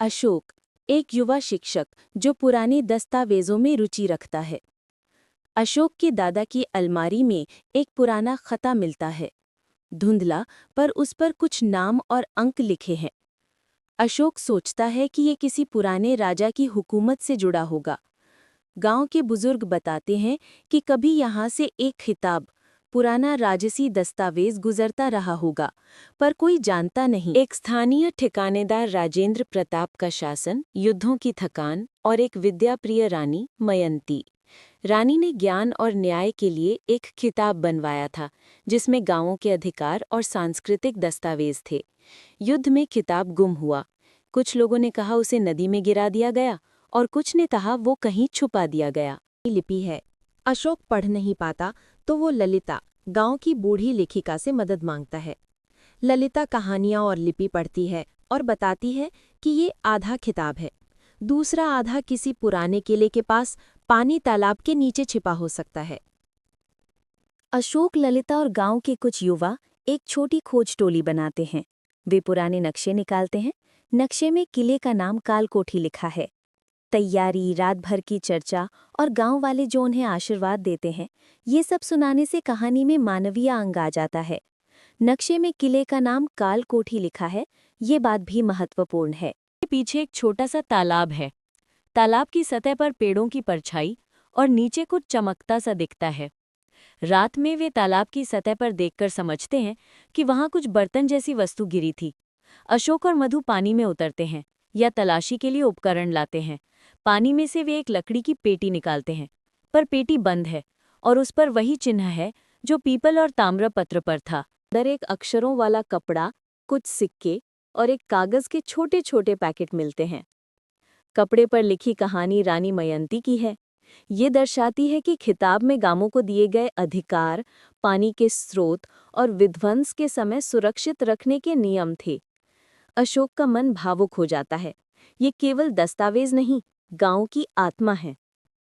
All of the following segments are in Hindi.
अशोक, एक युवा शिक्षक जो पुराने दस्तावेजों में रुचि रखता है। अशोक के दादा की अलमारी में एक पुराना खता मिलता है, धुंधला, पर उस पर कुछ नाम और अंक लिखे हैं। अशोक सोचता है कि ये किसी पुराने राजा की हुकूमत से जुड़ा होगा। गांव के बुजुर्ग बताते हैं कि कभी यहाँ से एक खिताब, पुराना राजसी दस्तावेज गुजरता रहा होगा, पर कोई जानता नहीं। एक स्थानीय ठिकानेदार राजेंद्र प्रताप का शासन, युद्धों की थकान और एक विद्याप्रिय रानी मयंती। रानी ने ज्ञान और न्याय के लिए एक खिताब बनवाया था, जिसमें गांवों के अधिकार और सांस्कृतिक दस्तावेज थे। युद्ध में खिताब गुम हुआ। कुछ लोगों ने कहा उसे नदी में गिरा दिया गया और कुछ ने कहा वो कहीं छुपा दिया गया। लिपि है। अशोक पढ़ नहीं पाता तो वो ललिता, गांव की बूढ़ी लेखिका से मदद मांगता है। ललिता कहानियां और लिपि पढ़ती है और बताती है कि ये आधा खिताब है, दूसरा आधा किसी पुराने किले के पास पानी तालाब के नीचे छिपा हो सकता है। अशोक, ललिता और गांव के कुछ युवा एक छोटी खोज टोली बनाते हैं। वे पुराने नक्शे निकालते हैं। नक्शे में किले का नाम कालकोठी लिखा है। तैयारी, रात भर की चर्चा और गांव वाले जो उन्हें आशीर्वाद देते हैं, ये सब सुनाने से कहानी में मानवीय अंग आ जाता है। नक्शे में किले का नाम कालकोठी लिखा है, ये बात भी महत्वपूर्ण है। पीछे एक छोटा सा तालाब है। तालाब की सतह पर पेड़ों की परछाई और नीचे कुछ चमकता सा दिखता है। रात में वे तालाब की सतह पर देखकर समझते हैं कि वहां कुछ बर्तन जैसी वस्तु गिरी थी। अशोक और मधु पानी में उतरते हैं या तलाशी के लिए उपकरण लाते हैं। पानी में से वे एक लकड़ी की पेटी निकालते हैं, पर पेटी बंद है और उस पर वही चिन्ह है जो पीपल और ताम्रपत्र पर था। अंदर एक अक्षरों वाला कपड़ा, कुछ सिक्के और एक कागज के छोटे छोटे पैकेट मिलते हैं। कपड़े पर लिखी कहानी रानी मयंती की है। ये दर्शाती है कि खिताब में गांवों को दिए गए अधिकार, पानी के स्रोत और विध्वंस के समय सुरक्षित रखने के नियम थे। अशोक का मन भावुक हो जाता है। ये केवल दस्तावेज नहीं, गांव की आत्मा है।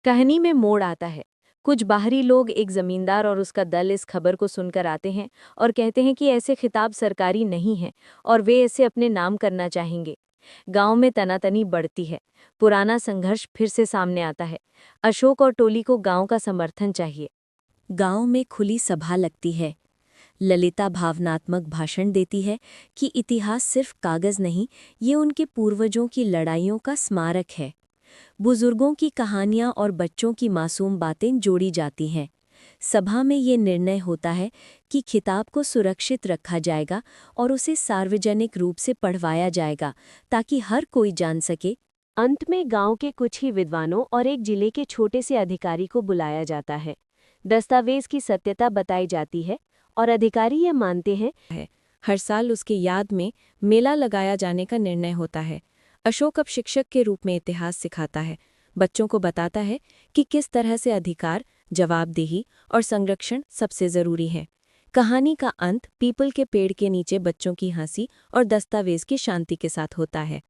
कहानी में मोड़ आता है। कुछ बाहरी लोग, एक जमींदार और उसका दल, इस खबर को सुनकर आते हैं और कहते हैं कि ऐसे खिताब सरकारी नहीं हैं और वे इसे अपने नाम करना चाहेंगे। गांव में तनातनी बढ़ती है। पुराना संघर्ष फिर से सामने आता है। अशोक और टोली को गांव का समर्थन चाहिए। गांव में खुली सभा लगती है। ललिता भावनात्मक भाषण देती है कि इतिहास सिर्फ कागज नहीं, ये उनके पूर्वजों की लड़ाइयों का स्मारक है। बुजुर्गों की कहानियां और बच्चों की मासूम बातें जोड़ी जाती हैं। सभा में ये निर्णय होता है कि खिताब को सुरक्षित रखा जाएगा और उसे सार्वजनिक रूप से पढ़वाया जाएगा ताकि हर कोई जान सके। अंत में गांव के कुछ ही विद्वानों और एक जिले के छोटे से अधिकारी को बुलाया जाता है। दस्तावेज की सत्यता बताई जाती है और अधिकारी ये मानते हैं। हर साल उसके याद में मेला लगाया जाने का निर्णय होता है। अशोक अब शिक्षक के रूप में इतिहास सिखाता है, बच्चों को बताता है कि किस तरह से अधिकार, जवाबदेही और संरक्षण सबसे जरूरी है। कहानी का अंत पीपल के पेड़ के नीचे बच्चों की हंसी और दस्तावेज की शांति के साथ होता है।